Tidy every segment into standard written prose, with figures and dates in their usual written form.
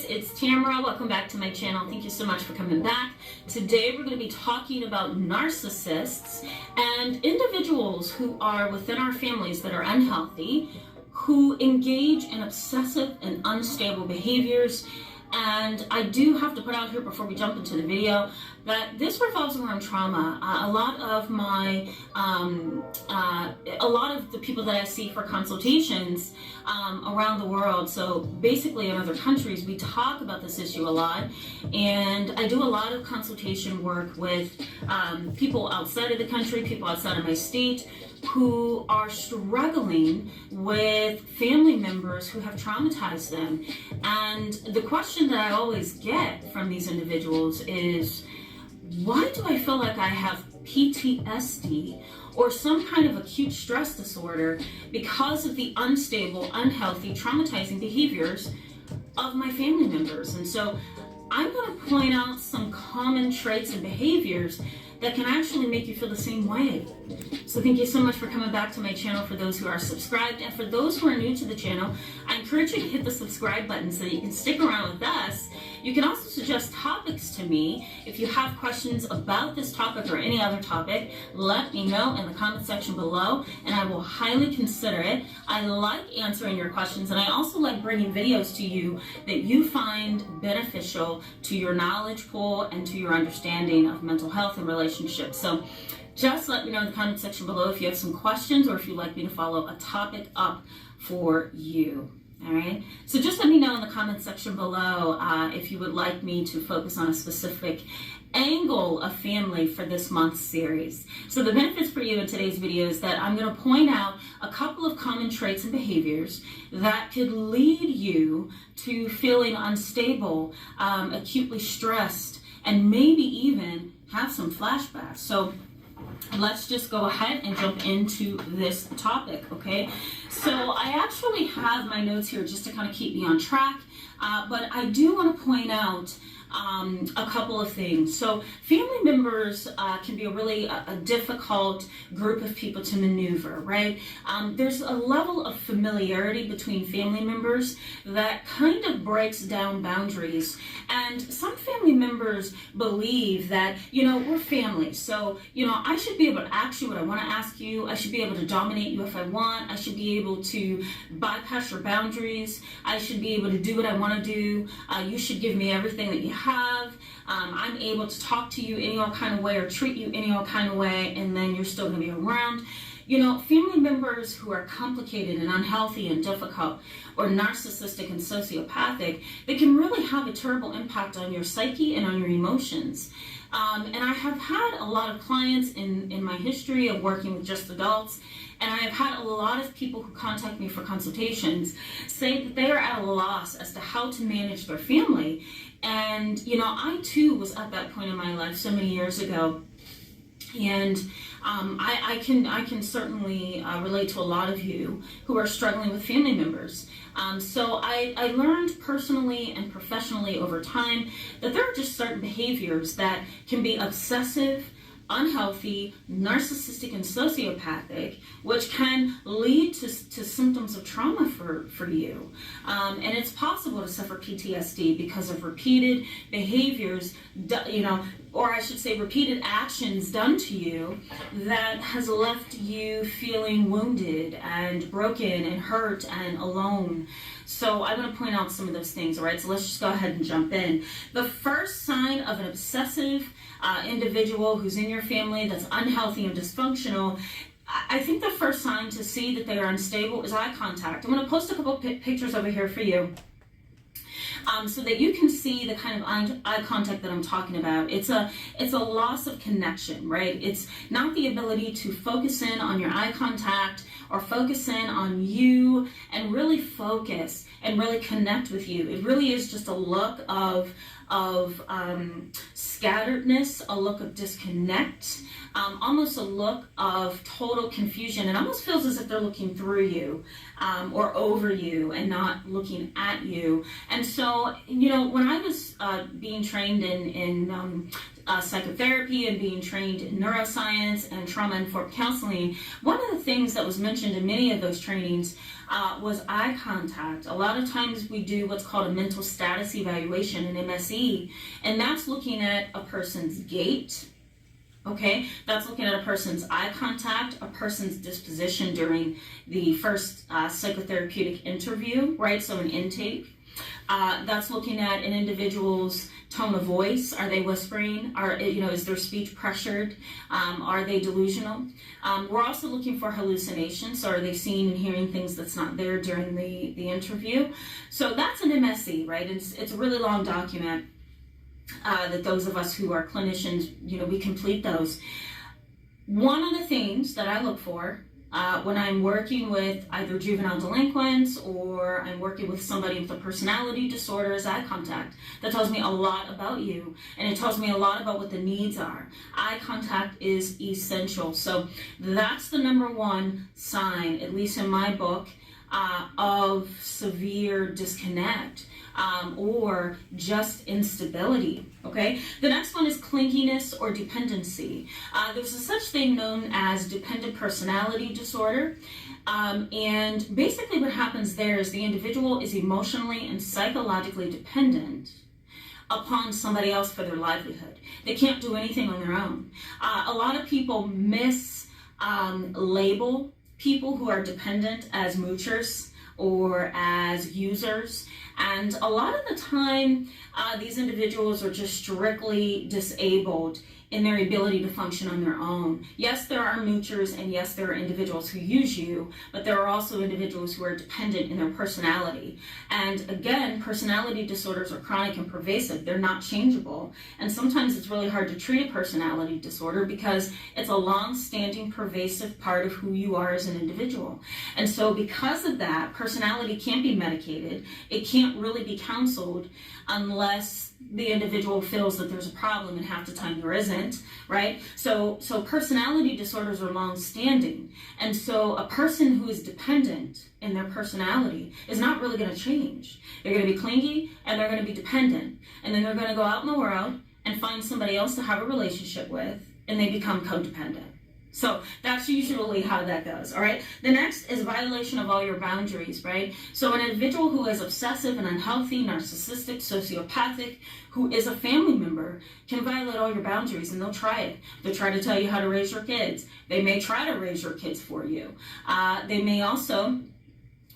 it's Tamara. Welcome back to my channel. Thank you so much for coming back. Today we're going to be talking about narcissists and individuals who are within our families that are unhealthy, who engage in obsessive and unstable behaviors. And I do have to put out here before we jump into the video that this revolves around trauma. A lot of the people that I see for consultations around the world, so basically in other countries, we talk about this issue a lot. And I do a lot of consultation work with people outside of the country, people outside of my state, who are struggling with family members who have traumatized them. And the question that I always get from these individuals is, why do I feel like I have PTSD or some kind of acute stress disorder because of the unstable, unhealthy, traumatizing behaviors of my family members? And so I'm going to point out some common traits and behaviors that can actually make you feel the same way. So thank you so much for coming back to my channel. For those who are subscribed, and for those who are new to the channel, I encourage you to hit the subscribe button so that you can stick around with us. You can also suggest topics to me. If you have questions about this topic or any other topic, let me know in the comment section below, and I will highly consider it. I like answering your questions, and I also like bringing videos to you that you find beneficial to your knowledge pool and to your understanding of mental health and relationships. So just let me know in the comment section below if you have some questions or if you'd like me to follow a topic up for you. All right, so just let me know in the comment section below if you would like me to focus on a specific angle of family for this month's series. So the benefits for you in today's video is that I'm going to point out a couple of common traits and behaviors that could lead you to feeling unstable, acutely stressed, and maybe even have some flashbacks. So let's just go ahead and jump into this topic, okay? So I actually have my notes here just to kind of keep me on track, but I do want to point out a couple of things. So family members can be a really difficult group of people to maneuver, right? There's a level of familiarity between family members that kind of breaks down boundaries. And some family members believe that, we're family. So, I should be able to ask you what I want to ask you. I should be able to dominate you if I want. I should be able to bypass your boundaries. I should be able to do what I want to do. You should give me everything that you have. I'm able to talk to you any old kind of way or treat you any old kind of way, and then you're still going to be around. Family members who are complicated and unhealthy and difficult, or narcissistic and sociopathic, they can really have a terrible impact on your psyche and on your emotions. And I have had a lot of clients in my history of working with just adults, and I have had a lot of people who contact me for consultations say that they are at a loss as to how to manage their family. And, I too was at that point in my life so many years ago. And I can certainly relate to a lot of you who are struggling with family members. So I learned personally and professionally over time that there are just certain behaviors that can be obsessive, unhealthy, narcissistic, and sociopathic, which can lead to symptoms of trauma for you. And it's possible to suffer PTSD because of repeated behaviors, or I should say repeated actions done to you that has left you feeling wounded and broken and hurt and alone. So I'm going to point out some of those things, all right? So let's just go ahead and jump in. The first sign of an obsessive individual who's in your family that's unhealthy and dysfunctional, I think the first sign to see that they are unstable is eye contact. I'm going to post a couple pictures over here for you. So that you can see the kind of eye contact that I'm talking about. It's a loss of connection, right? It's not the ability to focus in on your eye contact or focus in on you and really focus and really connect with you. It really is just a look of scatteredness, a look of disconnect, almost a look of total confusion. It almost feels as if they're looking through you. or over you and not looking at you. And so, you know, when I was being trained in psychotherapy and being trained in neuroscience and trauma-informed counseling, one of the things that was mentioned in many of those trainings was eye contact. A lot of times we do what's called a mental status evaluation, an MSE, and that's looking at a person's gait. Okay, that's looking at a person's eye contact, a person's disposition during the first psychotherapeutic interview, right? So an intake. That's looking at an individual's tone of voice. Are they whispering? Is their speech pressured? Are they delusional? We're also looking for hallucinations. So are they seeing and hearing things that's not there during the interview? So that's an MSE, right? It's a really long document that those of us who are clinicians, you know, we complete those. One of the things that I look for when I'm working with either juvenile delinquents or I'm working with somebody with a personality disorder is eye contact. That tells me a lot about you, and it tells me a lot about what the needs are. Eye contact is essential. So that's the number one sign, at least in my book, of severe disconnect. Or just instability, okay? The next one is clinginess or dependency. There's a such thing known as dependent personality disorder. And basically what happens there is the individual is emotionally and psychologically dependent upon somebody else for their livelihood. They can't do anything on their own. A lot of people label people who are dependent as moochers or as users. And a lot of the time, these individuals are just strictly disabled in their ability to function on their own. Yes, there are moochers, and yes, there are individuals who use you, but there are also individuals who are dependent in their personality. And again, personality disorders are chronic and pervasive. They're not changeable. And sometimes it's really hard to treat a personality disorder because it's a long-standing, pervasive part of who you are as an individual. And so because of that, personality can't be medicated. It can't really be counseled unless the individual feels that there's a problem, and half the time there isn't, right? So personality disorders are long-standing, and so a person who is dependent in their personality is not really going to change. They're going to be clingy and they're going to be dependent, and then they're going to go out in the world and find somebody else to have a relationship with, and they become codependent. So that's usually how that goes, all right? The next is violation of all your boundaries, right? So an individual who is obsessive and unhealthy, narcissistic, sociopathic, who is a family member can violate all your boundaries, and they'll try it. They'll try to tell you how to raise your kids. They may try to raise your kids for you. They may also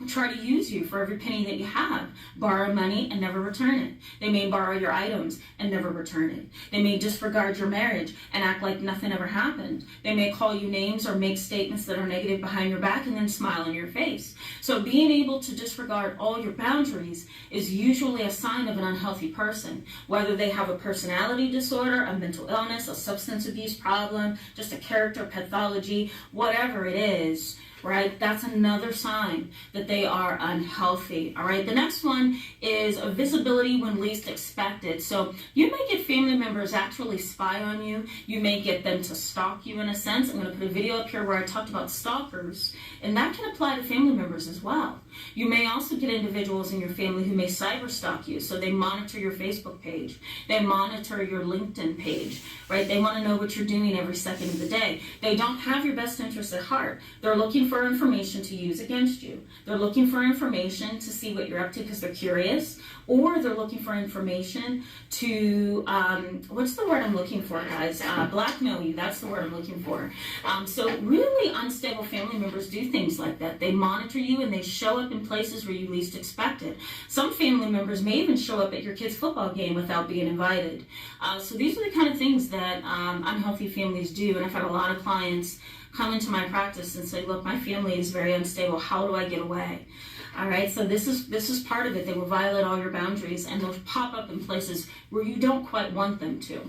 try to use you for every penny that you have, borrow money and never return it. They may borrow your items and never return it. They may disregard your marriage and act like nothing ever happened. They may call you names or make statements that are negative behind your back and then smile in your face. So being able to disregard all your boundaries is usually a sign of an unhealthy person, whether they have a personality disorder, a mental illness, a substance abuse problem, just a character pathology, whatever it is, right? That's another sign that they are unhealthy, all right? The next one is a visibility when least expected. So you may get family members actually spy on you. You may get them to stalk you in a sense. I'm going to put a video up here where I talked about stalkers, and that can apply to family members as well. You may also get individuals in your family who may cyber stalk you. So they monitor your Facebook page. They monitor your LinkedIn page, right? They want to know what you're doing every second of the day. They don't have your best interest at heart. They're looking for information to use against you. They're looking for information to see what you're up to because they're curious, or they're looking for information to, what's the word I'm looking for, guys? Blackmail you. That's the word I'm looking for. So really unstable family members do things like that. They monitor you and they show up in places where you least expect it. Some family members may even show up at your kid's football game without being invited. So these are the kind of things that unhealthy families do, and I've had a lot of clients come into my practice and say, look, my family is very unstable. How do I get away? All right, so this is part of it. They will violate all your boundaries, and they'll pop up in places where you don't quite want them to.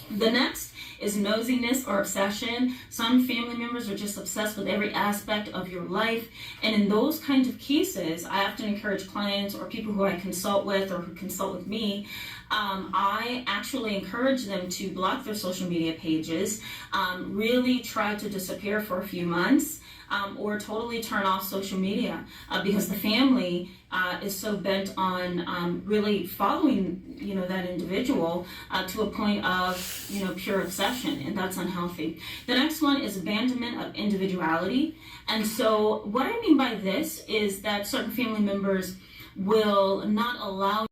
The next is nosiness or obsession. Some family members are just obsessed with every aspect of your life. And in those kinds of cases, I often encourage clients or people who I consult with or who consult with me, I actually encourage them to block their social media pages, really try to disappear for a few months, or totally turn off social media because the family is so bent on really following, that individual to a point of, pure obsession, and that's unhealthy. The next one is abandonment of individuality. And so what I mean by this is that certain family members will not allow